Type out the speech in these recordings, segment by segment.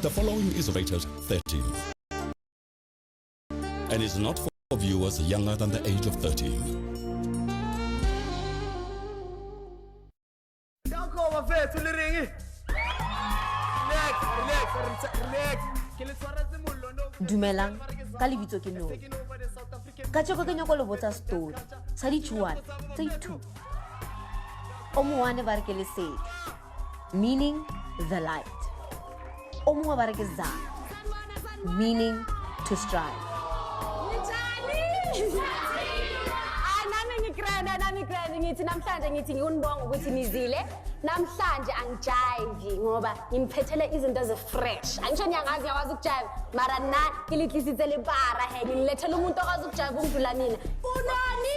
The following is rated 13 and is not for viewers younger than the age of 13. Dumelang, ka lebitso ke no. Ka tshoko ke nyako le botsa story. Sa dithuwana, tse two. O mongwe ba re ke lesedi, meaning the light. O mongwe ba re ke zama, meaning to strive. Nami ngithi namhlanje ngithi ngiwunibonga ukuthi nizile. Namhlanje angijive ngoba ngimphethele izinto ezifresh. Angisho ngiyangazi ngiyawazi ukujive, mara na ngilihlisitse lebara he ngilethela umuntu okwazi ukujive ungidlula mina. Unani?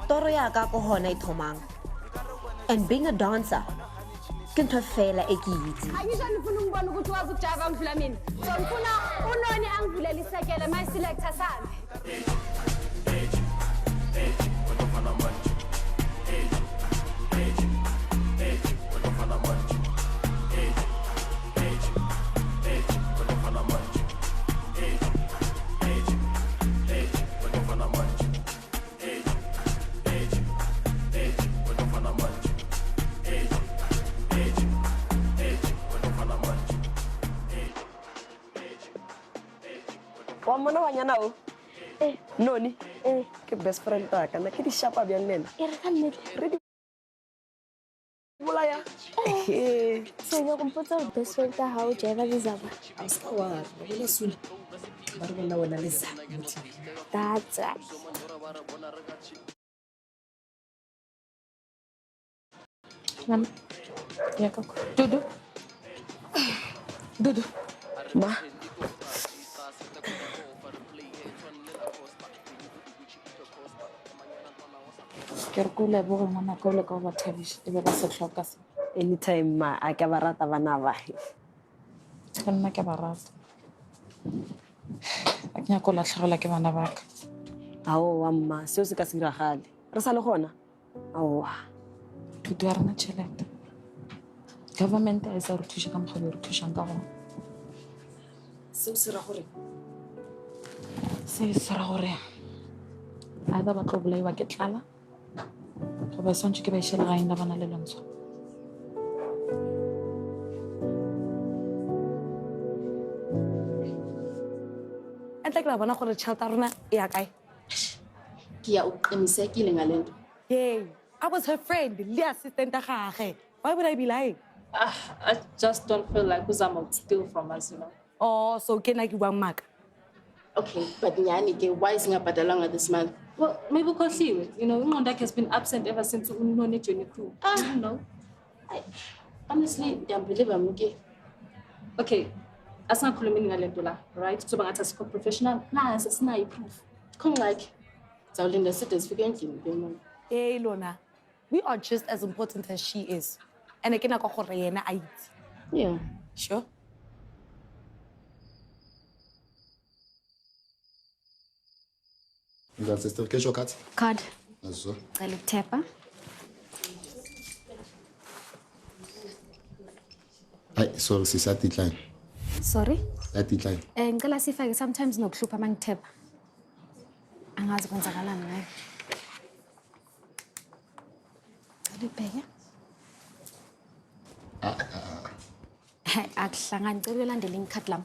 Toro ya ka ko hona ithomang. And being a dancer, ke ntho fela e ke itse. Angisho nifuna ungibona ukuthi wazi ukujive ungidlula mina. So ngifuna unoni angivulele isekele my selector sami. Wamona wanyana o? Noni? Ke best friend ta ka na ke di shapa bya nena. E re ka nnete. Ready? Bolaya. So ya kompotsa best friend ta ha o jeva dizaba. Aska wa, bona sula. Ba re bona wena le sa. That's right. Mama. Ya kako. Dudu. Dudu. Ma. Ke re ko leboga ngwana ka o le ka ba thabiša e be ba se tlhoka se. Anytime ma a ka ba rata bana ba. Ka nna ke ba rata. A ke nyako latlhegelwa ke bana ba ka. Ao amma, seo se ka se diragale. Re sa le gona. Ao. Dudu a rena tšhelete. Government a e sa re thuša ka mokgwa be re thušang ka gona. Seo se ra gore Se se ra gore a ba tlo bolaiwa ke tlala. Go ba swantse ke ba išela gaeng la bana le lentsho. Entle ke la bona gore tšhelete a rona e ya kae. Ke ya uqinisekile ngale nto. Hey, I was her friend, le assistant ya gagwe. Why would I be lying? I just don't feel like Uzama would steal from us, you know. Oh, so ke na ke buang maka. Okay, but nyani ke why singabhadalanga this month? Well, maybe ukhohliwe. You know, Nqondak has been absent ever since unone journey crew. I don't know. Honestly, ngiyambelieve mke. Okay, asingakhulumini ngale nto la, right? So bangathi asikho professional. Nasi sinayi proof. Khona like zawulinda side sifike endlini bemona. Hey Lona, we are just as important as she is. And ke na go gore yena a itse. Yeah. Sure. Nga certification card. Card. Azo. Cela tepa. Ay, sorry sis, I decline. Sorry. I decline. Ngicela sifake sometimes nokuhlupha mangithepha. Angazi kwenzakalani ngayo. Libheke. Akuhlangani cela ulandele incard lami.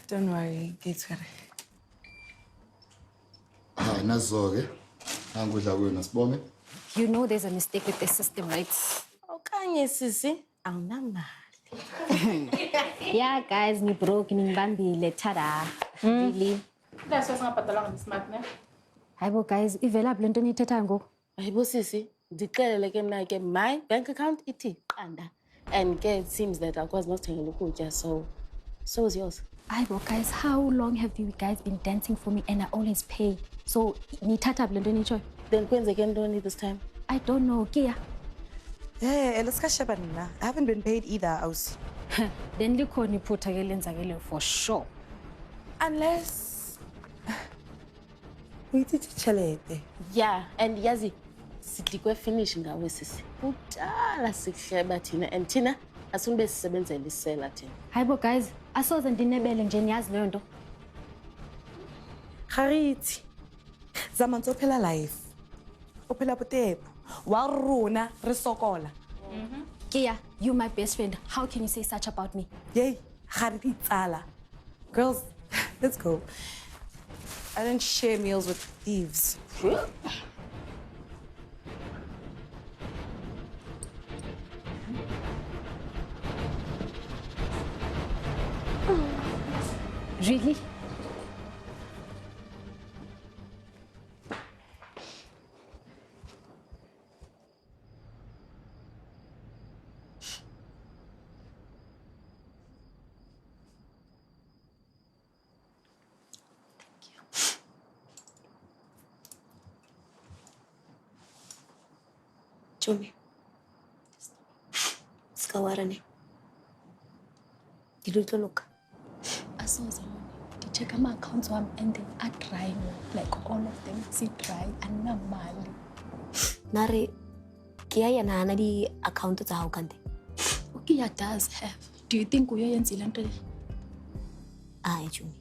Don't worry, get it. Hayi nazo-ke. Angudla kwena sibonge. You know there's a mistake with the system, right? Okanye sisi, awunamali. Yeah, guys, ni broke ningibambile tada. Really? That's why singabhadalanga this month, ne? Hayibo guys, ivela lento nithetha ngoku. Hayibo sisi, ndixelele ke mna ke my bank account ithi qanda. And it seems that I was not taking ukutya, so is yours. Hayibo guys, how long have you guys been dancing for me and I always pay? So nithatha lento nitsho. Then kwenzeke ntoni this time? I don't know, Kia. Yeah, let's catch up now. I haven't been paid either, Aus. Then likhona iphutha ke lenzakele for sure. Unless we did chelete. Yeah, and yazi sidikwe finish ngawe sisi. Kudala sihleba thina and thina Asunbe sisebenzela isela thina. Hayibo guys, asoze ndinebele nje niyazi leyo nto. Khariti. Zama ntsopela life. Ophela potepo. Wa rona re sokola. Kia, you my best friend. How can you say such about me? Yay, Khariti tsala. Girls, let's go. I don't share meals with thieves. Really? Chumi. Skawarane. Dilutlo look. Asoze check my accounts and they are dry, like all of them see dry and normally. Nare kia ya na di account tsa hao kante. Kia does have. Do you think we are in Zealand? Ai Chumi.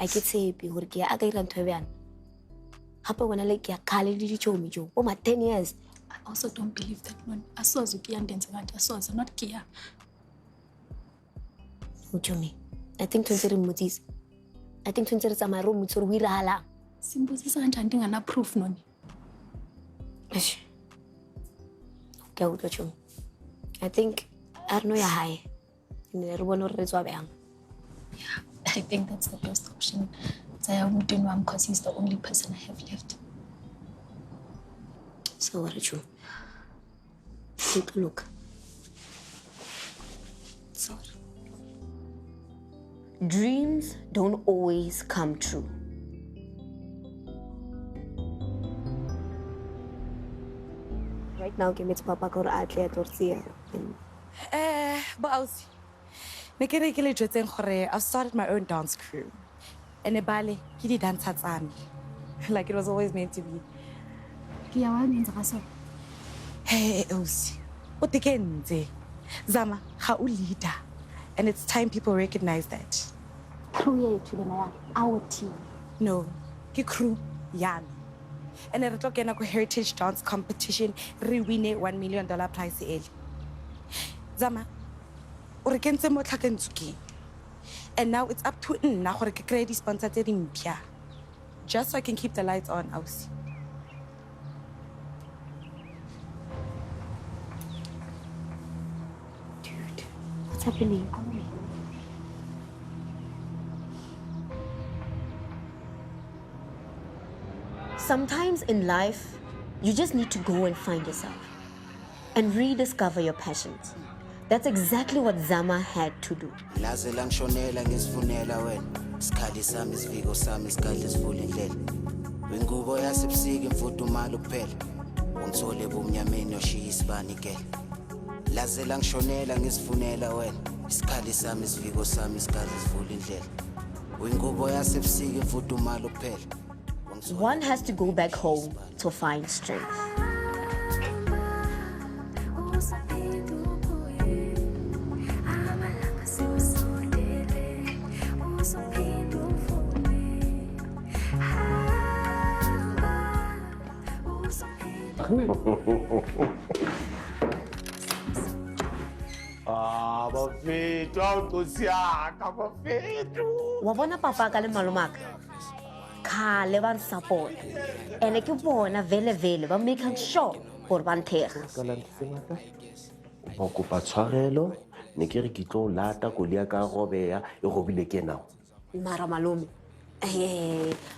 I get say pi hore kia aka ira ntwe bana. Hape wena le kia khale di Chumi jo. O ma 10 years. I also don't believe that one. Asoze kia ndenze kanti asoze not kia. Chumi. I think twenty remotes. I think twenty tsa my room tsoro wi rala. Simbuzisa kanjani ndingana proof noni? Eish. Ke utlo Chumi. I think I don't know ya high. Ne re bona re tswa bang. Yeah, I think that's the best option. Because he's the only person I have left. So what Chumi? Take a look. Sorry. Dreams don't always come true. Right now, give me to Papa Kor athlete or see. But I've started my own dance crew. And a ballet, kidi dance tsami. Like it was always meant to be. Kia wa menza kaso. Hey, Osi. What the kenze? Zama, ha leader. And it's time people recognize that. Crew to the our team. No, ke crew yami. And re tlo kena ko heritage dance competition, re win $1 million prize e. Zama, o re kentse mo tlhakentsuki. And now it's up to nna gore ke create sponsor tse dimpya. Just so I can keep the lights on, Ausi. Dude, what's happening? Sometimes in life, you just need to go and find yourself and rediscover your passions. That's exactly what Zama had to do. Laze langshonela ngisifunela wena. Isikhali sami isiviko sami isikhathi sivula indlela. Wengubo yasebusika imfudumalo kuphela. Ungithole ebumnyameni yoshiya isibani kele. Laze langshonela ngisifunela wena. Isikhali sami isiviko sami isikhathi sivula indlela. Wengubo yasebusika imfudumalo kuphela. One has to go back home to find strength. Bafethu awukosi yakha bafethu. Wabona papa ka le malomaka khale ba support ene ke bona vele ba make sure gore ba nthega. O kopa tshwarelo ne ke re ke tlo lata kolia ka robeya e gobile ke nao. Mara malome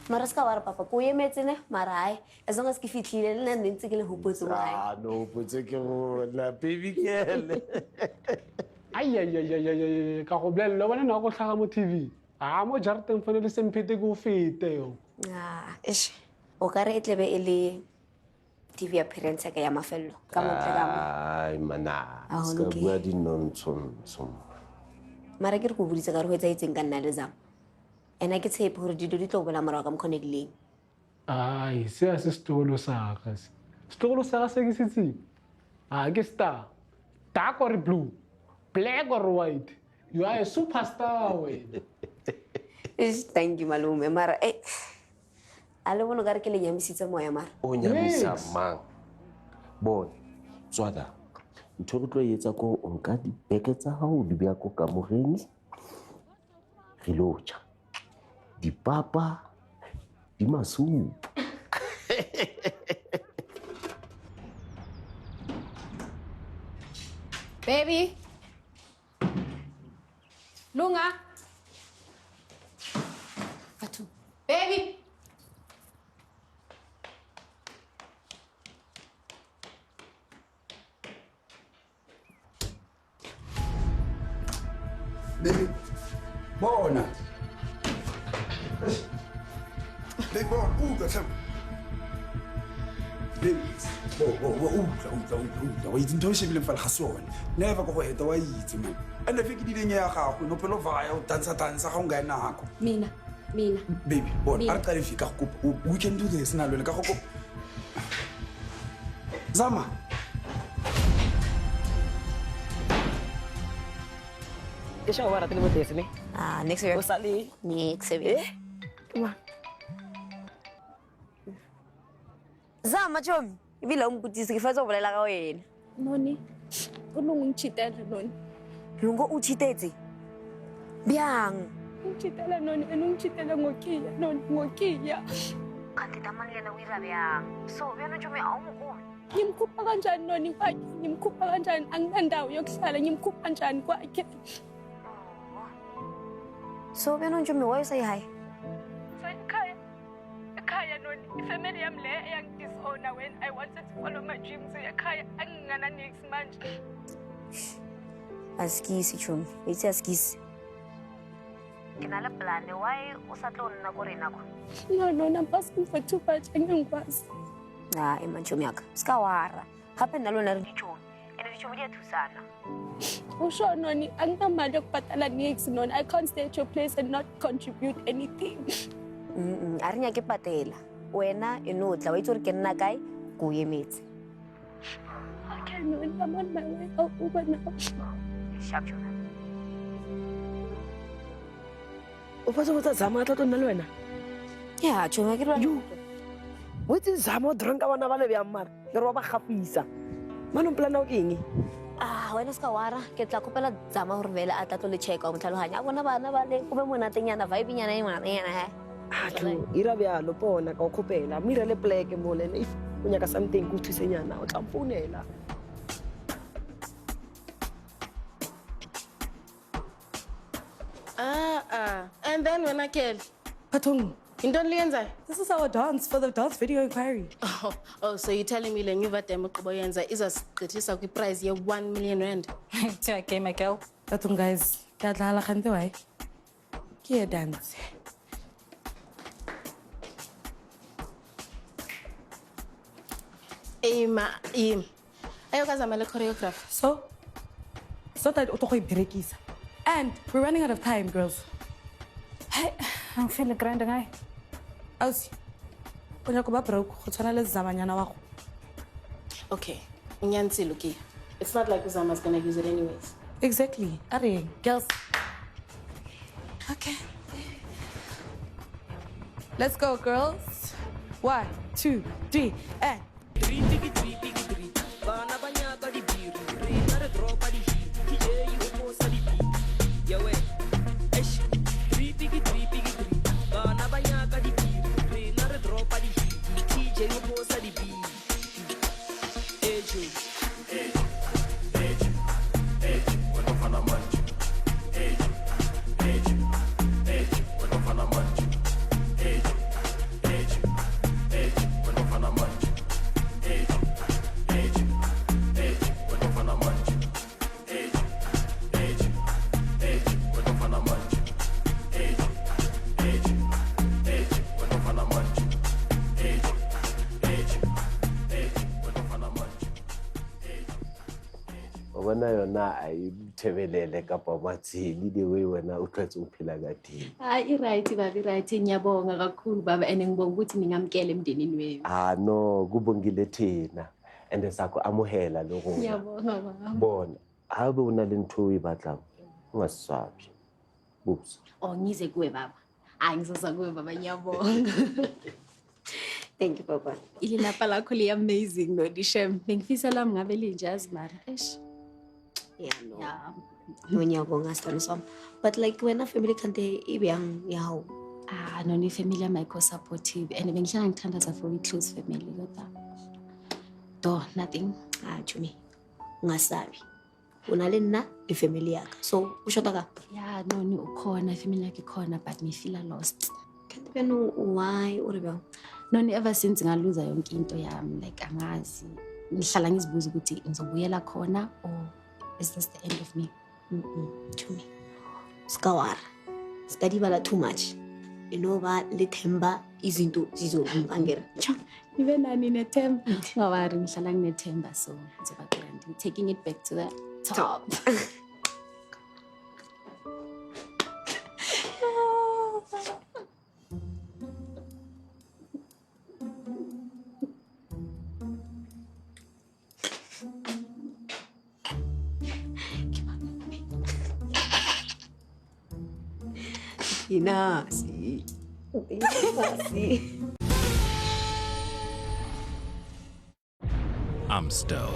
mara ska wa papa ko emetse ne mara hai as long as ke fitlhile le nna ntse ke le hopotse mo hai. No potse ke la baby girl. Ay, ka go blella bona na go tlhaga mo TV. Mo jarteng fane le sempete go fete yo. Eish o ka re etlebe e le TV appearance ka ya mafello ka motle ka mo. Ay mana ska bua di nonsense. Mara ke re go buditse ka re ho etsa itseng ka nna le Zama. Ena ke tshepe gore di tlo bola mara ka mkhone dileng. Ay, se a se stolo sa ka. Stolo sa se ke sitsi. Ke star. Dark or blue? black or white. You are a superstar, wena. Thank you, malume. Mara, alo bono ka re ke le nyamisitse moya mara. O nyamisa mang? Bona, Tswada. Ntho re tlo etsa ko o nka dibeke tsa hao di beya ko kamoreng. Re lo ja. Dipapa di Masupa. Baby. Lunga. Fatu. Baby. Baby, bona. Baby, bona, Sam. Baby, wa itse ntho e shebile mfala ga sone. Never go heta wa itse man. Ande fiki di ding ya gago no pelo vaya o dansa ga o nga nako. Mina. Baby, bona, ara tla fika go we can do this na lona ka go. Zama. Kesha wa ratile mo tese ne? Next year. O sali? Next year. Come on. Zama chomi, ibile umbutisi ke fatsa go bolela ka wena. Noni. O lo ngchitela noni. Lungo o chitetse. Biang. Ngchitela noni, ngchitela ngokiya, noni ngokiya. Kanti tamani lena uira biang. So, beno chomi awumukho. Ngimkhupha kanjani noni kwakhe? Ngimkhupha kanjani? Anginandawo yokuhlala, ngimkhupha kanjani kwakhe? So, beno chomi wayesayi hi. Ekhaya noni, ifamily yami le eyangidishona when I wanted to follow my dreams. Ekhaya angingana next manje. Askisi chomi, it's askisi. Kinala plan why usatlo nna go rena ko. No, I'm asking for too much. Angingikwazi. Emanchomi yaka. Ska wara. Hape nalona re dichomi. Ene dichomi dia thusana. Usho noni, anginamali yokubhatala next noni. I can't stay at your place and not contribute anything. Arinya ke patela. Wena enotla wa itse re ke nna kae go emetse. Okay, noni, I'm on my way. I'll Uber now. Sharp Jona. O fa go tsa Zama tla tonna le wena? Yeah, Jona ke rona. O itse Zama o dranka bana ba le bya mmara. Le roba gapisa. Mano plana o keng? Wena ska wara ke tla kopela Zama gore vela a tla tlo le check wa motlhaloganya. A bona bana ba le go be monatenyana vibe nyana e ngwana Tlo ira bjalo pona ka o khopela. Mira le pleke mo le if o nyaka something go thusenyana o tla mponela. And then when I kill. Patong, This is our dance for the dance video inquiry. Oh, so you're telling me le nyuva temo qoboyenza izasiqithisa kwi prize ye 1 million rand. Okay, my girl. Patong guys, ka dlala khante wai. Ke dance. Ayo kazama le choreographer. So that oto go ibrekisa. And we're running out of time, girls. Hey, I'm feeling grand guy. Ausi. O nyaka ba broke go tshwana le Zamanyana wa go. Okay. Unyansi Luki. It's not like Uzama's gonna use it anyways. Exactly. Are girls. Okay. Let's go, girls. 1, 2, 3, and Bona yona a ithebelele kapa matseli the way wena o tlwetse o phela ka teng. I right baba right ngiyabonga kakhulu baba and ngibonga ukuthi ningamkele emndenini wenu. No kubongile thina and sakho amuhela lo Ngiyabonga baba. Bona ha be o na le ntho o e batlang o nga swabi busa Oh, ngize kuwe baba. Hayi ngizoza kuwe baba ngiyabonga. Thank you baba. Ililapha lakho li amazing no dishem. Bengifisa lami ngabe linjazi mara. Eish. Yeah, no. Yeah. No ngiyabonga sithando sami. But like wena family kante ibiyang yawo. No ni family yami ayikho supportive and bengihlala ngithandaza for i-close family kodwa. Do nothing. Jumi. Ungasabi. Unale nna ifamily yakho. So ushoda ka? Yeah, no ni ukhona family yakhe khona but me feel lost. Can't even know why or about. No ni ever since ngaluza yonke into yami like angazi. Ngihlala ngizibuza ukuthi ngizobuyela khona or is this the end of me? Jumi. Skawara. Skadibala too much. You know what? Lethemba izinto zizongangera. Even nani nethemba. Ngawari ngihlala nginethemba so ngizoba grand. I'm taking it back to the top. Inasi. Amstel.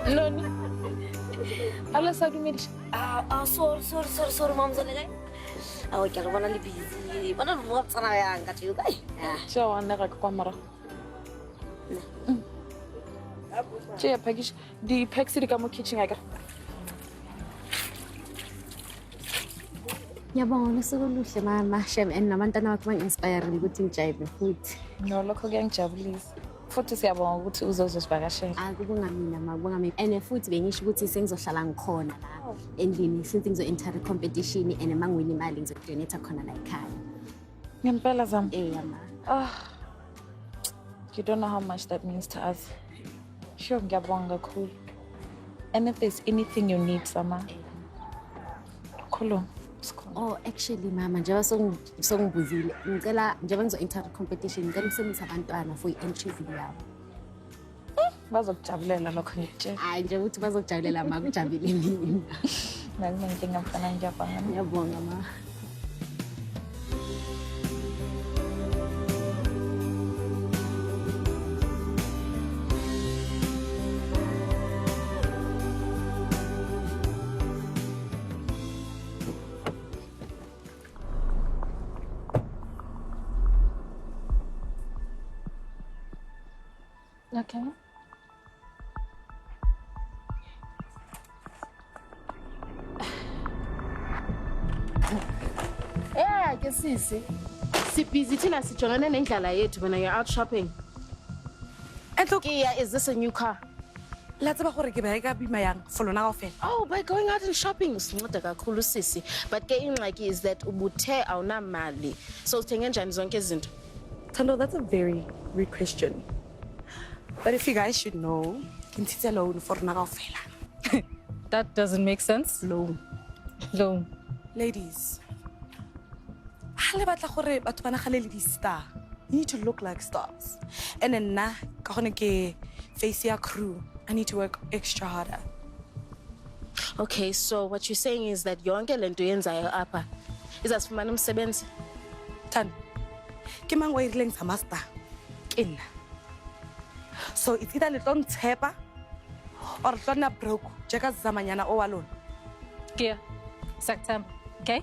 Loni. Ala sa dumedi. Sorry, mom zalagay. Aw, kaya wala li busy. Wala mo tsana yang ka tiyo kay. So, anda ka kamera. Che package di package di kamo kitchen agar. Yabong nasuluhle mama, shem and namantana wakho inspire ukuthi ngijayibe futhi. No, lokho kuyangijabulisa. Futhi siyabonga ukuthi uzozosivakashela. Akubonga mina makubonga mina. And futhi bengisho ukuthi sengizohlala ngikhona la. Endlini since ngizo-enter competition and mangwini imali ngizodonate khona la ekhaya. Ngempela zami. Yama. You don't know how much that means to us. Sure, ngiyabonga kakhulu. And if there's anything you need, Sama, khuluma. Oh, actually mama, njengoba songibuzile, ngicela njengoba ngizo-enter competition, ngicela ukusebenzisa abantwana for i-entry video yabo. Bazokujabulela lokho ngikutshela. Hayi nje ukuthi bazokujabulela ma kujabule mina. Nami ngidinga mfana ngiyabonga. Ngiyabonga ma. Okay. Yeah, ke sisi. Sibhizi thina sijongane nendlala yethu when you're out shopping. Kia, is this a new car? Let's go gore ke bereka bima yang for lona kaofela. Oh, by going out and shopping usinceda kakhulu sisi. But ke ingxaki is that ubuthe awunamali. So uthenge njani zonke izinto? Tando, that's a very rude question. But if you guys should know, kintitse loan for lona kaofela. That doesn't make sense. Loan. Ladies. You need to look like stars. And then na face your crew. I need to work extra harder. Okay, so what you're saying is that yonke lento yenzayo apha izasifumana umsebenzi. Tan. Ke mang wa irileng sa master. Kena. So it's either le tlo ntshepa or le tlo nna broke jeka zamanyana o wa lona. Kia. September. Okay?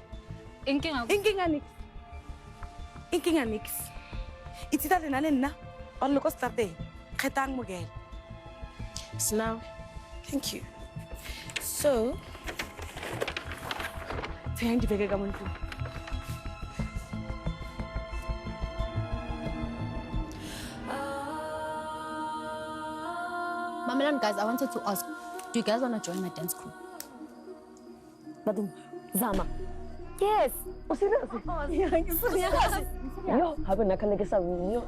Inkinga nix. It's either lena le nna or le ko starteng. Kgetang mogele. So now, Thank you. So, tsayang dibeke ka mo ntlong. Mamelan guys, I wanted to ask, do you guys want to join my dance crew? Badum, Zama. Yes. Oh, serious? Yo, habe nakalekisa yo.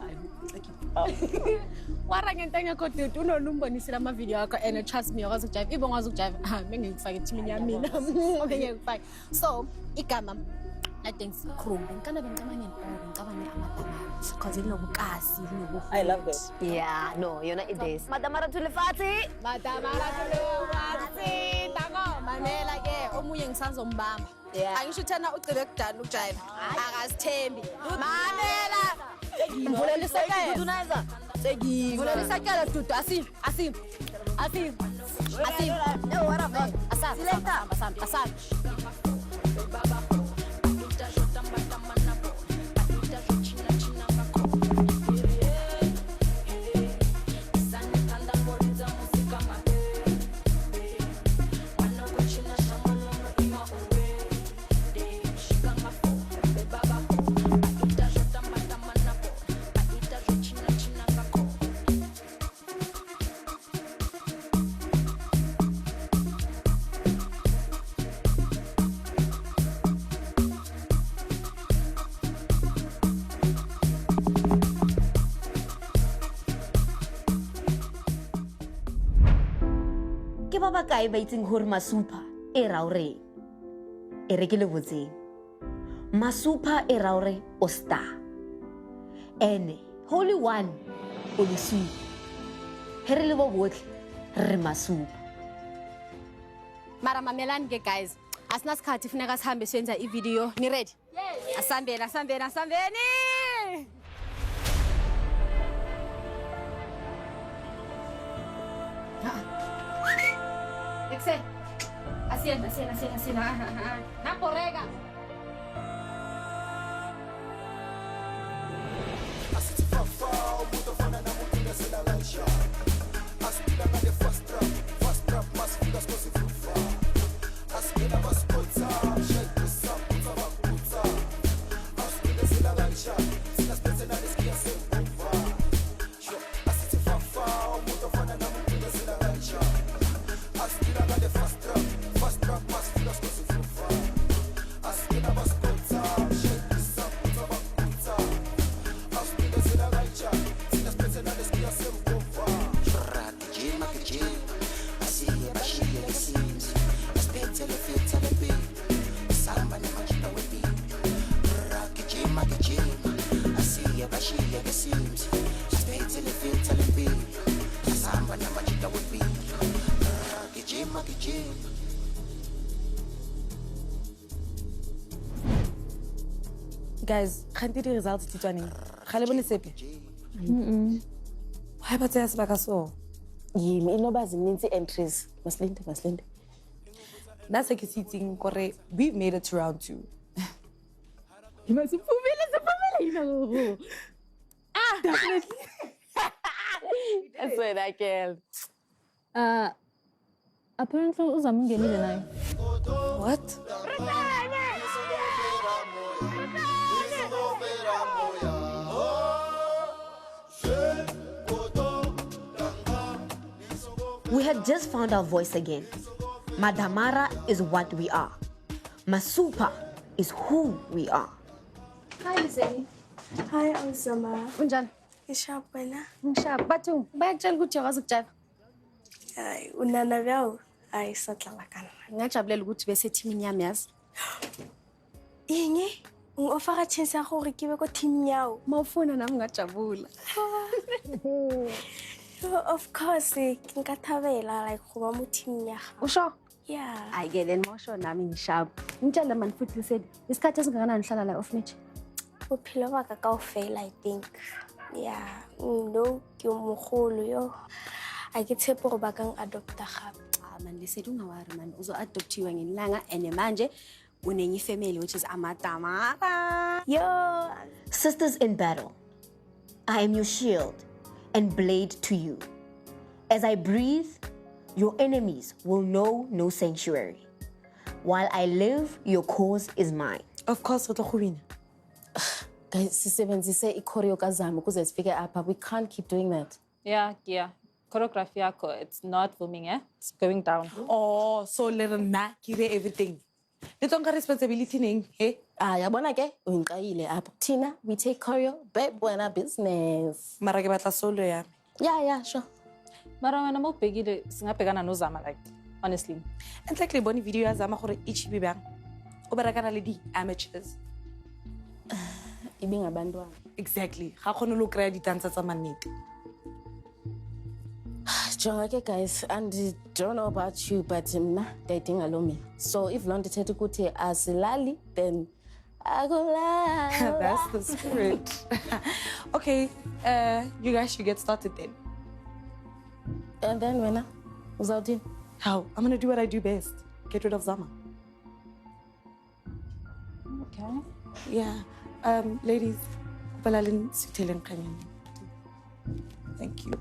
Warangentanga ko dude unonumbonisa ama video akho and trust me yakwazi ukujive ibo ngazi ukujive bengikufaka ethimini yami mina bengikufaka so igama la dance crew ngikana bengicabanga ngicabanga amadamara because inobukasi inobu I love that. Yeah, no, you're not this. Madamara tulifati. Tango mamela ke omunye ngisazombamba angisho thana ucebe kudala ukujive akasithembi mamela Tunaweza. Unanisakala tutu asim. No, what about? Asam. Ke ba bakae ba itseng hore Masupa e raore e re ke le botseng Masupa e raore o star ene holy one o lesu here le bo botle re Masupa Mara mamelani ke guys asina sikhathi funeka sihambe siyenza i-video ni ready asambeni Exe. Hacienda. Naporega. Guys, can't the results titswaneng? Ga le bone sepe? Why ba tsaya sebaka so? yimi inoba zininzi entries. Masilinde. That's like sitting kore we made it to round 2. Sipumile. Definitely. That's what I can. Apparently uzamngenile naye. What? We had just found our voice again. Madamara is what we are. Masupa is who we are. Hi Liseni. Hi Osama. Unjani? Ishap wena? Ngishap. Bathu bayakutshela ukuthi yakwazi ukujive. Hayi unana byawo ayisadlala kana. Ngiyajabulela ukuthi bese teamini yami yazi. Yini? Ngofaka chance ya gore ke be ko team yawo. Mawufuna nami ngajabula. Of course, ngikathabela like go ba mo team ya. Usho? Yeah. I get it mosho nami ngishap. Ngitshela man futhi Liseni. Isikhathi esingakanani nihlala la orphanage? Bophelo ba ka kaofela I think. Yeah, no ke mogolo yo. I ke tshepo go ba kang adopta gape. Man Liseni ungawari man uzo adoptiwa ngelanga ene manje unenye family which is Amadamara. Yo, Sisters in battle. I am your shield and blade to you. As I breathe, your enemies will know no sanctuary. While I live, your cause is mine. Of course, Guys, sisebenzise ichoreo kazama ukuze sifike apha. We can't keep doing that. Yeah. Choreography yako, it's not booming, eh? It's going down. Oh, so little na kire everything. It's on responsibility ning, hey? Yabona ke, uyiqayile apha. Tina, we take choreo, babe, wena business. Mara ke batla solo ya. Yeah, sure. Mara wena mo begile singabhekana no Zama, like, honestly. And like boni video ya Zama gore ichi bibang. O berekana le di amateurs. Ibingabantwana. Exactly. Ga khone lo kry di dansa tsa manete. Okay, guys, and I don't know about you, but dating alone. So if Londi said to go to Asilali, then I go la. That's the spirit. Okay, you guys should get started then. And then when who's out in? How? I'm gonna do what I do best. Get rid of Zama. Okay. Yeah. Ladies, balalin sitelen kanyan. Thank you.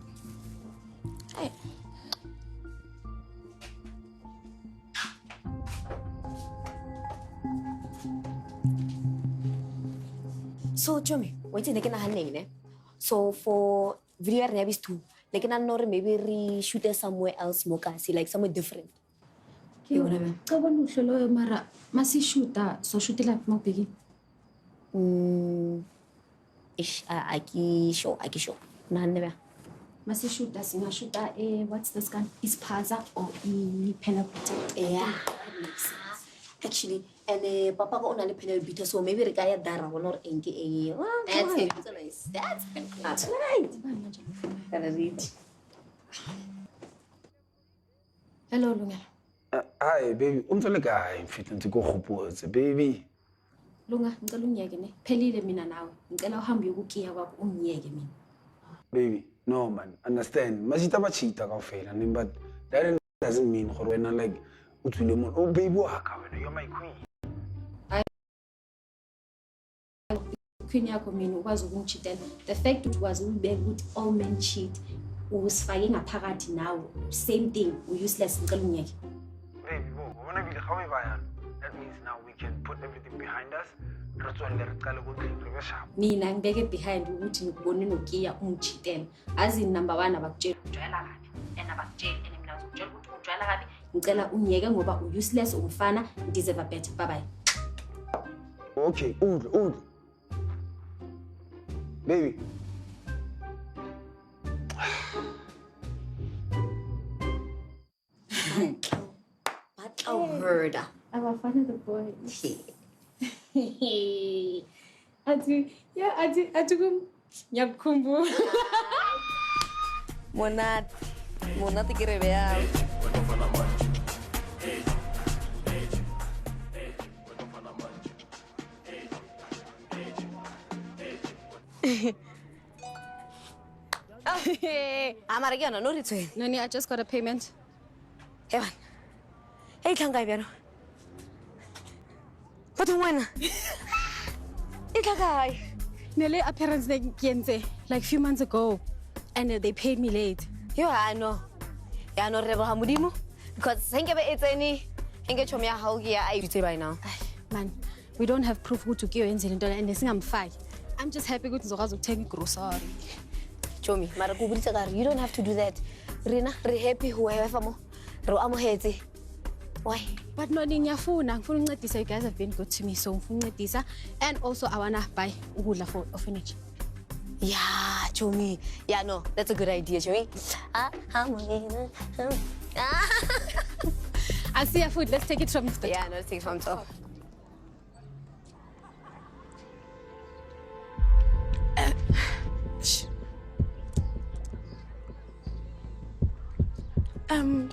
Hey. So, Chomi, wait till I So, for video reviews too, like maybe re-shoot somewhere else, Mokasi, like somewhere different. Mara, masi shoota, so shoot it like Mopigi. Aki show. None Masi shoota, singa shoota, what's this gun? Is Paza or penalty? Yeah. Actually, and Papa got on a penalty, so maybe the guy at Dara will not ink a. That's it. That's right. Hello, Lunga. Hi, baby. Umtole guy fit into go hopots, baby. Lunga, ngicela phelile mina nawe. Ngicela uhambe yokukiya kwakho ungiyeke mina. Baby, no man, understand. Masita bachita ka fela, but that doesn't mean gore wena like utswile mo. Oh baby wa ka wena, you're my queen. Queen yakho mina ukwazi ukungichitela. The fact that was ube good all men cheat. Usifake ngaphakathi nawe. Same thing, useless ngicela ungiyeke. Baby, wona bile gawe baya. That means now we can put everything behind us. Mina ngibeke behind ukuthi ngikubone nokiya ungichitela. Azi number 1 abakutshela ujwayela kabi. And abakutshela mina ngizokutshela ukuthi ujwayela kabi. Ngicela ungiyeke ngoba useless umfana, deserve better. Bye bye. Okay, Ud. Baby. But I heard. I'm funny the boy. Atukum nyakumbu. Monat quiere ver. Amaragano, no return. Nani, I just got a payment. Evan. Hey, Tangai, but when? It's a guy. Nearly appearance like few months ago, and they paid me late. Yeah, I know. Yeah, no rebel hamudimu. Because think about it any engage how here I say by now. Man, we don't have proof who took you in and they think I'm fine. I'm just happy good to take grocery. Chomi, you don't have to do that. Rina, happy whoever mo. Amo hezi. Why? But no you guys have been good to me, so and also I wanna buy wood for orphanage. Yeah, Chomi. Yeah, no, that's a good idea, Chomi. I see your food. Let's take it from the top. Yeah, no, let's take it from top.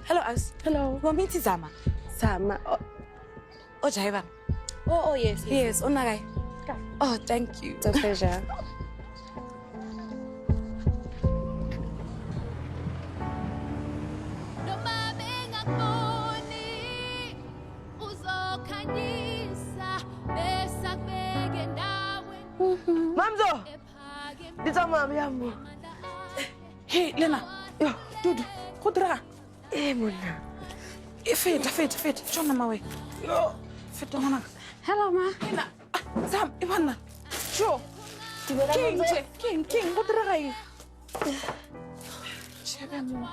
Hello, us. Hello. Wamiti Zama. Zama. Oh, Jaivan. Oh, yes. Yes, Onagai. Oh, thank you. It's a pleasure. Mamzo! Ditsamaya yamo. Hey, Lena. Yo, Dudu. Go dira. Monna. Feta. Tsona mawe. Yo, feta ngwana. Hello, ma. Lena. Sam, ibana. Jo. King, go dira gae. Shebe mo.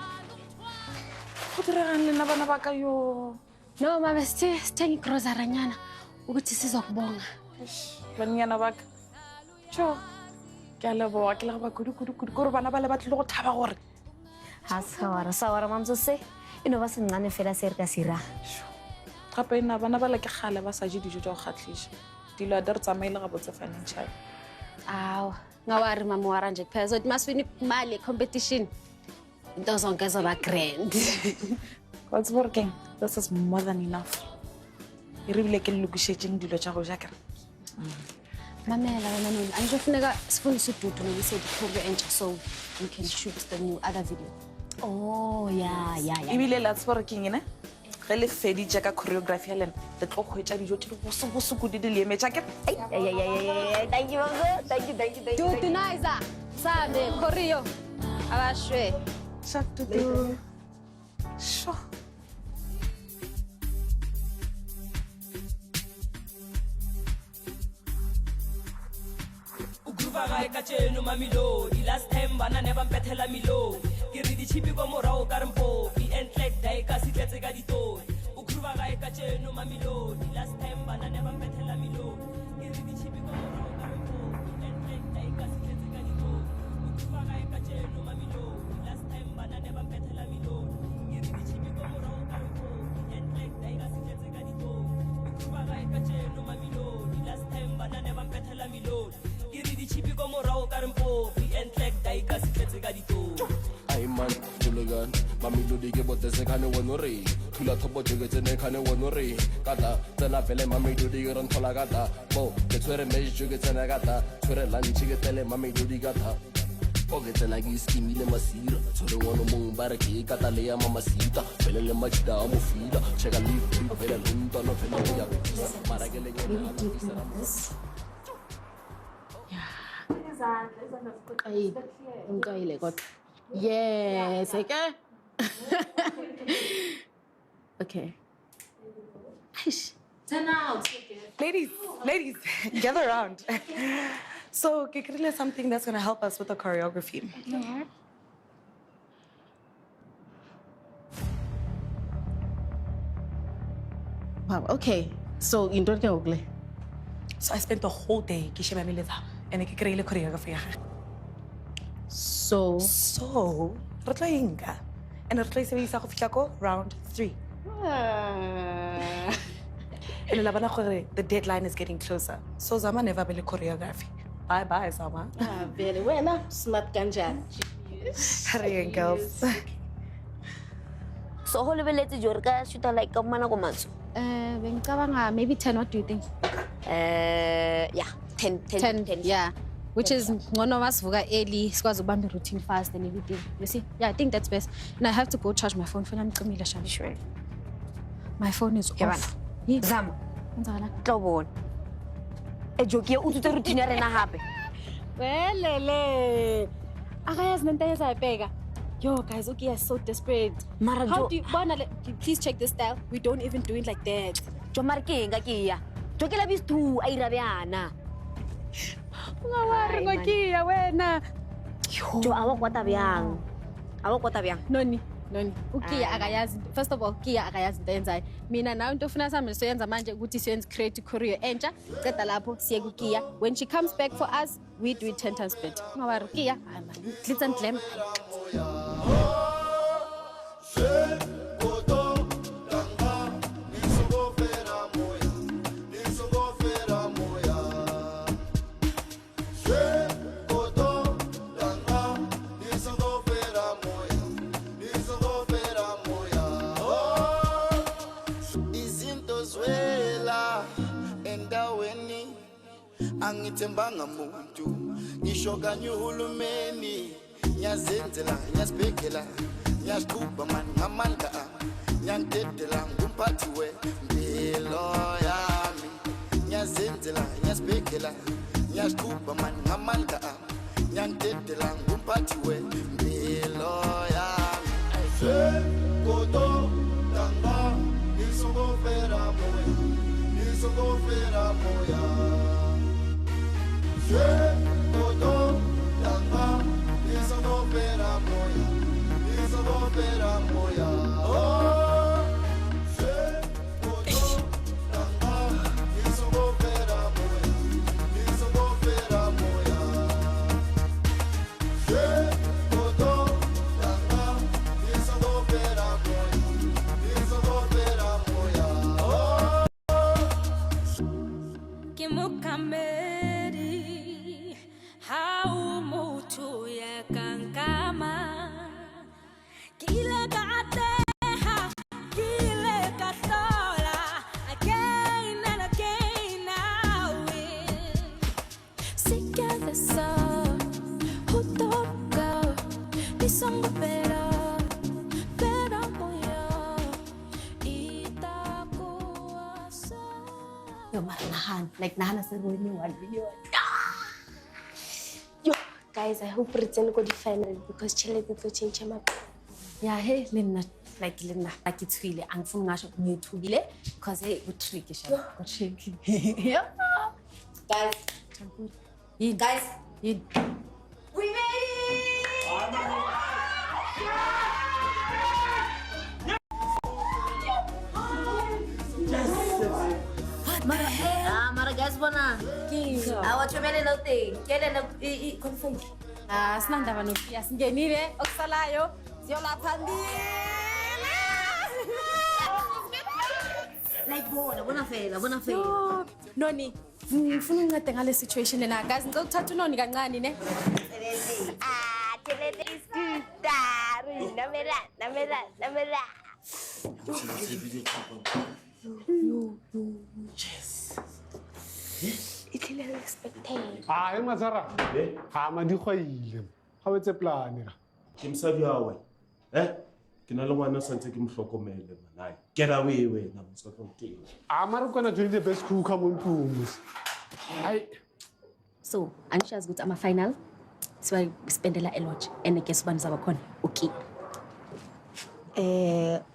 Go dira gang Lena bana ba ka yo. No, ma, sithenga igrozaranyana ukuthi sizokubonga. Banyana ba ka. Jo. Ke a leboa ke le ba kudu gore bana ba le ba tlile go thaba gore Ha sawara mamso se ino ba sencane fela se re ka sira. gape ena bana ba le ke gale ba sa je dijo tsa go kgatlhisha dilo a di re tsamaile ga botse financial. Aw, ngawari mama waranje kuphela so maswini imali competition. Into zonke zoba grand. What's working? This is more than enough. E re bile ke lokishetseng dilo tsa go ja kere. Mamela wena nini angizofuneka sifundise uDudu ngise dikhombe entsha so we can shoot the new other video. Oh yeah. Ebile let's working ne ge le feditse ka choreography ya lena le tlo go etsa dijo tse go sukudi di le emetsa ke Thank you mamso. Thank you. Dudu Naiza, Sande, Choreo. Abashwe. Shak Dudu. Sho. Last time bana never mpethela milodi ke re di chipi go morao ka rempopi and like dai ka sitletse ka ditori o khruba ga ka tseno mamilodi last time bana never mpethela milodi ke re di chipi go morao ka rempopi and like dai ka sitletse ka ditori o khruba ga ka tseno mamilodi last time bana never mpethela milodi ke re di chipi go morao ka rempopi and like dai ka sitletse ka ditori o khruba ga ka tseno mamilodi last time bana never mpethela milodi chipi go morao ka rempopi and like dai ka sitletse ka ditori ai man julugan mami ludi ke bote se khane wonore thula thobo jege tsene khane wonore kata tsena vele mami ludi ke ron thola kata bo ke tswere me jege tsena kata tswere lunch ke tele mami ludi kata o ke tsena ke skimile masira tswere ngono mong bare ke kata le ya mama sita vele le machida a mo fila cheka live vele lunto no vele ya mara ke le ngena Yes, okay. Okay. Turn out. Ladies, gather around. So, Kikrile is something that's going to help us with the choreography. Wow, okay. So, in don't get ugly. So, I spent the whole day kisheba milita and Kikrile choreography. So, Rotla inga. And Rotla se visa ko round 3. And the deadline is getting closer. So Zama never been choreography. Bye, Zama. Very well, smart ganja. Hurry, girls. So how level let Jorka shoot like a man of Maybe 10. What do you think? Yeah, 10. Yeah. Which is one of us who got early, squads a routine fast and everything. You see? Yeah, I think that's best. And I have to go charge my phone for them. Sure. My phone is off. Zam. Trouble. A joke you to routine and a happy. Well, Lele. Agayas Nantes I beg. Yo, guys, okay, I'm so desperate. How do you please check this style? We don't even do it like that. Jo marking Gakia. Jokela bis tu Irabiana. Jo awak kota biang. Noni. Ukia agayaz. First of all, Kia agayaz denzai. Mina now ndofuna sami soyenza manje ukuthi siyenze create career entsha. Qeda lapho siye kuKia. When she comes back for us, we do it 10 times better. Ngawari Kia, glitz and glam. Angitembanga muntu ngishoka nyuhulumeni nyazenzela nyasibhekela nyasikuba man ngamandla nyandedela ngumphathi wempilo yami nyazenzela nyasibhekela nyasikuba man ngamandla nyangidedela ngumphathi wempilo yami sekoto tanga isokofera moya sekoto tanga isokofera moya oh sekoto tanga isokofera moya sekoto tanga isokofera moya oh Kimukameri hau mutu ya kankama kile kaateha kile katola again and again I will together so hutoka nisonga pera moya itakuwa sa Yo, nahan. Like, nahan na sa ruin yung one video. Yo, guys, I hope return ko di final because chile dito change my. Yeah, hey, Lina. Like, it's really, ang fun nga siya kung YouTube bile. Because, hey, good tricky siya. Good tricky. Yeah. Guys, guys, we made it! Mara guys bona. Awa chomele lote. Kele na confirm. Sinang dapat nupi. Singenire oksalayo. Siola pandi. Like bona fela. Noni, ngifuna ungincede situation lena guys. Ngizothatha unoni kancane ne. Telete is good. Namela. Yes. It's a little expected. Hayi Mazara. Ha ma di khoile. Ha wetse plan ra. Ke msadi hawe. Ke na le ngwana santse ke mhlokomele manai. Get away wena msakoteng. Mara kona join the best cook mo ntlong. Ai. So, angishazi ukuthi ama final siwa spendela a lot and guess bani zaba khona. Okay.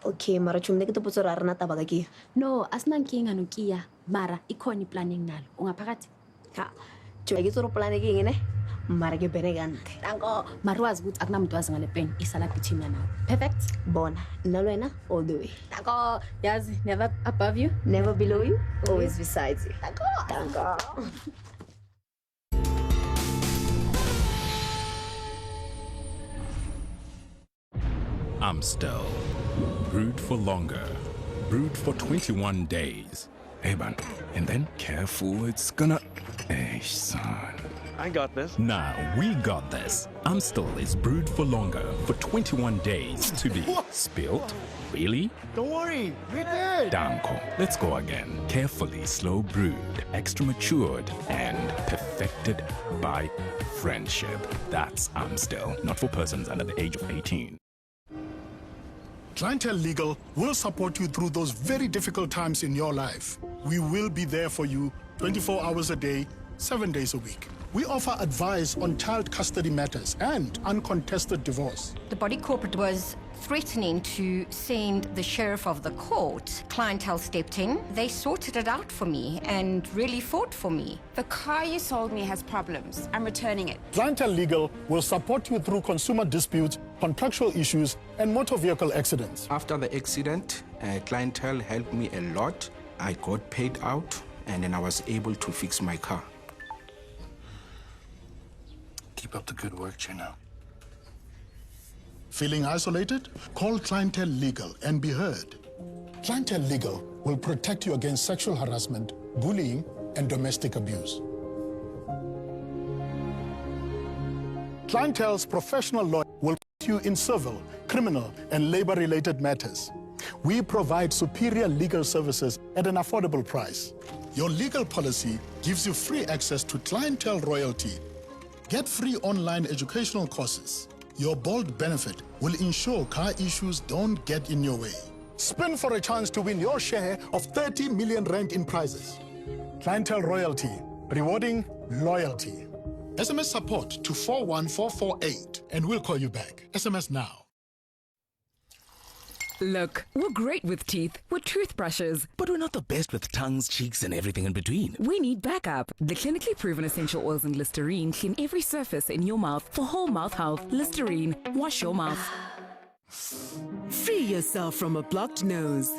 Okay, mara chumne ke topotso ra rena taba ka ke. No, asinankinga nokiya, mara ikhona iplanning nalo. Ungaphakathi? Ha. Chumne ke tsoro plan ke ngene. Mara ke bene gante. Danko, marwazi ukuthi akunamuntu wazi ngale pen isala between na nawe. Perfect? Bona, nalo wena all the way. Danko, yazi never above you, never below you, always beside you. Danko. Amstel. Brewed for longer. Brewed for 21 days. Hey, man. And then, careful, it's gonna... Hey, son. I got this. Now, we got this. Amstel is brewed for longer for 21 days to be spilled. Really? Don't worry, we did. Danko. Let's go again. Carefully slow brewed, extra matured, and perfected by friendship. That's Amstel. Not for persons under the age of 18. Clientele Legal will support you through those very difficult times in your life. We will be there for you 24 hours a day, 7 days a week. We offer advice on child custody matters and uncontested divorce. The body corporate was threatening to send the sheriff of the court. Clientele stepped in. They sorted it out for me and really fought for me. The car you sold me has problems. I'm returning it. Clientele Legal will support you through consumer disputes, contractual issues, and motor vehicle accidents. After the accident, Clientele helped me a lot. I got paid out, and then I was able to fix my car. Keep up the good work, Chena. Feeling isolated? Call Clientele Legal and be heard. Clientele Legal will protect you against sexual harassment, bullying, and domestic abuse. Clientele's professional lawyer will put you in civil, criminal, and labor-related matters. We provide superior legal services at an affordable price. Your legal policy gives you free access to Clientele royalty. Get free online educational courses. Your bold benefit will ensure car issues don't get in your way. Spin for a chance to win your share of 30 million rand in prizes. Clientele royalty, rewarding loyalty. SMS support to 41448 and we'll call you back. SMS now. Look, we're great with teeth, with toothbrushes, but we're not the best with tongues, cheeks, and everything in between. We need backup. The clinically proven essential oils and Listerine clean every surface in your mouth for whole mouth health. Listerine, wash your mouth. Free yourself from a blocked nose.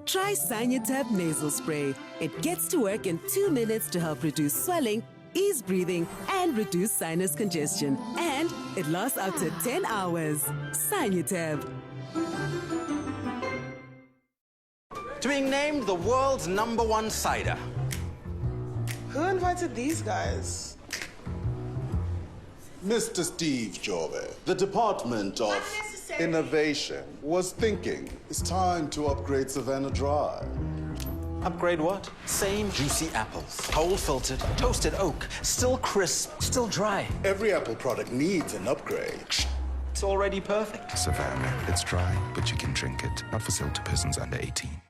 Try Sanytab nasal spray. It gets to work in 2 minutes to help reduce swelling, ease breathing, and reduce sinus congestion. And it lasts up to 10 hours. Sanytab. To being named the world's #1 cider. Who invited these guys? Mr. Steve Jobbe, the Department of Innovation was thinking it's time to upgrade Savannah Drive. Upgrade what? Same juicy apples. Whole filtered, toasted oak, still crisp, still dry. Every Apple product needs an upgrade. It's already perfect. Savannah, it's dry, but you can drink it. Not for sale to persons under 18.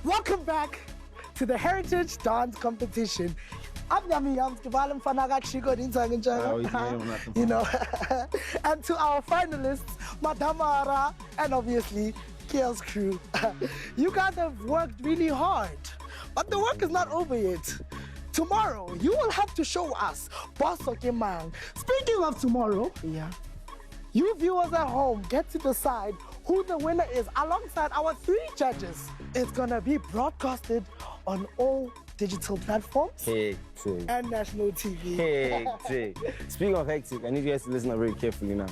Welcome back to the Heritage Dance Competition. I'm Yami Yams, you know, and to our finalists, Madamara, and obviously Kiel's crew. You guys have worked really hard, but the work is not over yet. Tomorrow, you will have to show us Bosso Kimang. Speaking of tomorrow, you viewers at home get to decide who the winner is alongside our 3 judges. It's gonna be broadcasted on all digital platforms and national TV. Hectic. Speaking of hectic, I need you guys to listen very carefully now.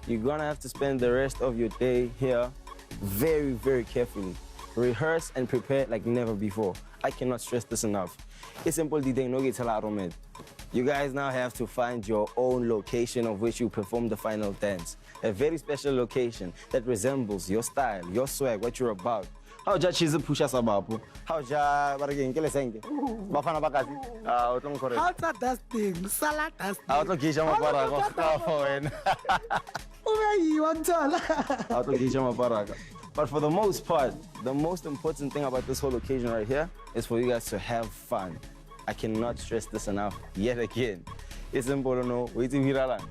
You're gonna have to spend the rest of your day here very, very carefully. Rehearse and prepare like never before. I cannot stress this enough. It's simple, you guys now have to find your own location of which you perform the final dance. A very special location that resembles your style, your swag, what you're about. How ja cheese push us about? How ja bargain kele senge? Bafana bakati. How's that dusting? Salad dusting. How to gisha maparaga for when? How to gisha maparaga. But for the most part, the most important thing about this whole occasion right here is for you guys to have fun. I cannot stress this enough yet again. It's simple, no? Wait till we relax.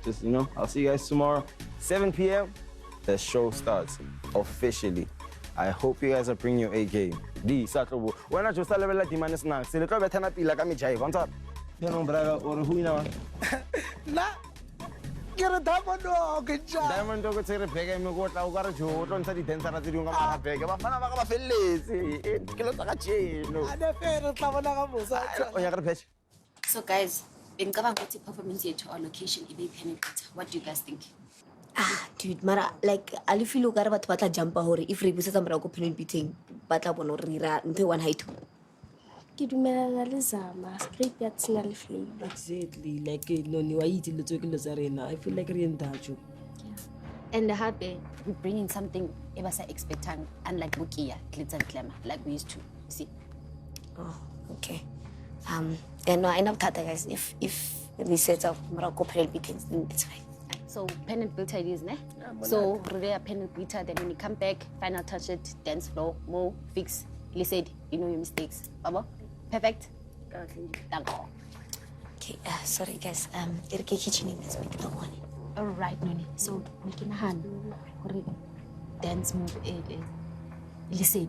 Just, you know, I'll see you guys tomorrow, 7 p.m. The show starts officially. I hope you guys are bringing your A game. D, Sakobo. When I just level like the man is now, say the club at Hanapi like I'm a jive. On top. You know, brother, or who you know? Nah. Get a diamond dog, good job. Diamond dog, say the peg, and go to our joe, don't say the dance at the room. I'm a peg. I'm a lazy. Kill a chain. I never feel So, guys, in Kavakuti performance here to our location, what do you guys think? Dude, Mara, like, I feel like I'm about to jump a hori if Ribu says I'm going to beating, but I want to rira into one height. Exactly, like no new I feel like we're in Daju. And the happy, we're bringing something ever say expectant, unlike Bukia, glitz and glamour, like we used to see. Oh, okay. And I know that, guys, if we set up Morocco panel beatings, then it's fine. So pen and filter it is, ne? So really a pen and filter, then when you come back, final touch it, dance floor, more, fix, listen, you know your mistakes. Baba? Perfect? Okay, sorry guys, Irke kitchen is big the one. Alright, Noni. So we can hand dance move listen.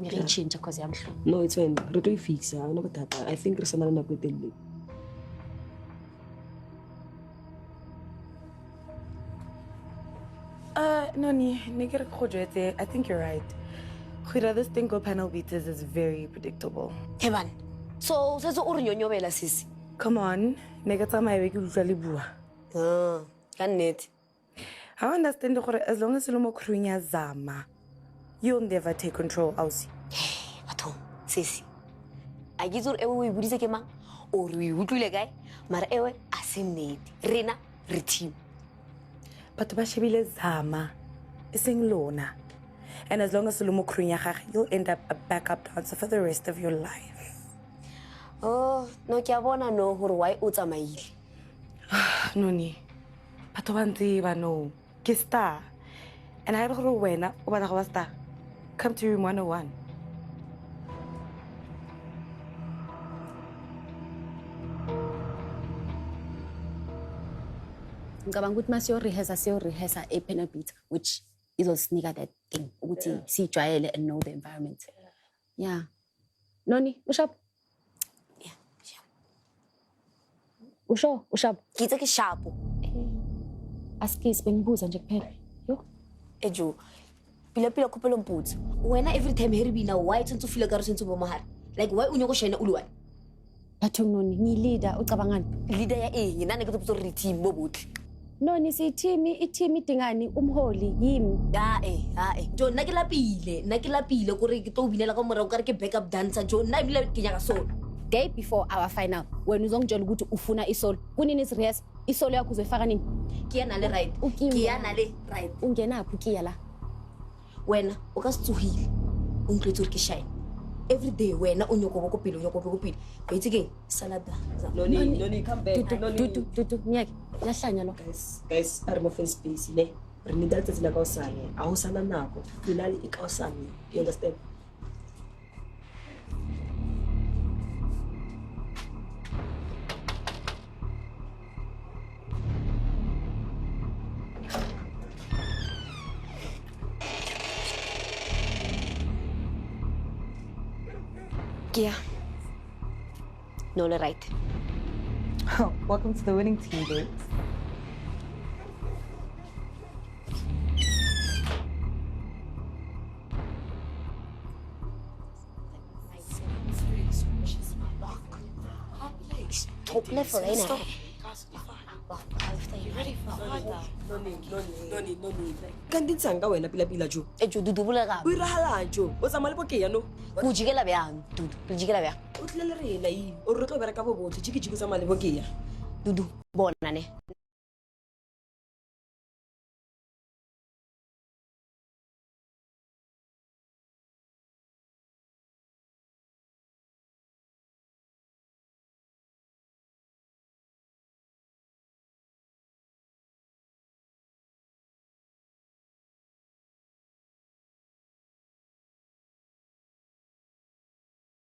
We change because I'm sure. No, it's fine. Reto fix. I think there's another good thing. Noni, I think you're right. This thing called panel beaters is very predictable. Hey man, so sis. Come on, Can it? I understand that as long as you're krunya zama, you'll never take control, Aussie. Bato, sis. I give you a way we kema or we would do guy, Mara ewe asimnate, Rena, reteam. But Bashibile zama, ising lona. And as long as you'll end up a backup dancer for the rest of your life. Oh, no kiabona no why utamaili. Noni, batho ba ntse ba no ke star and I don't know wena o batla go ba star come to room 101. Ngicabanga ukuthi masiyo-rehearsa a piano beat which izosinika that thing ukuthi siyijwayele and know the environment. Yeah. Noni, ushap? Yeah, sharp. Usho, ushap? Ngitse ke sharp. Askis bengibuza nje kuphela. Yo. Ejo. Pila kopelo mputso. Wena every time heribina why tshwantse o feel ka re sentse bo mahara? Like why unyoko shena ulwane? Batho Noni, ngileader ucabangani? Leader ya eng? Nane ke tso re team bo botle. Noni si team idingani umholi yimi. Jo nna ke lapile gore ke tlo binela ka morao ka re ke backup dancer jo nna ibile ke nyaka solo. Day before our final wena uzongitshela ukuthi ufuna isolo kunini is isolo yakho uzoyifaka nini? Ke yana le right. Ke yana le right. Ungena phi ke la? Wena o ka stsuhile o ntletse re ke shine every day wena o nyoko go pele ba itse ke salada. Noni come back. Tutu nyake lahlanya lo Guys are mo face space le re need that tsela ka osane a ho sana nako finale e ka osane, you understand? Kia. No, le right. Oh, welcome to the winning team, babes. Top level, eh? Stop. Noni. Kanti tsanga wena pila jo. Ejo dudu bula ka. O irahala jo. O tsamale bo ke ya no. Go jikela bjang, dudu. Re jikela bjang. O tlele re la o re tlo bereka bo botle jiki tsamale bo ke ya. Dudu bona ne.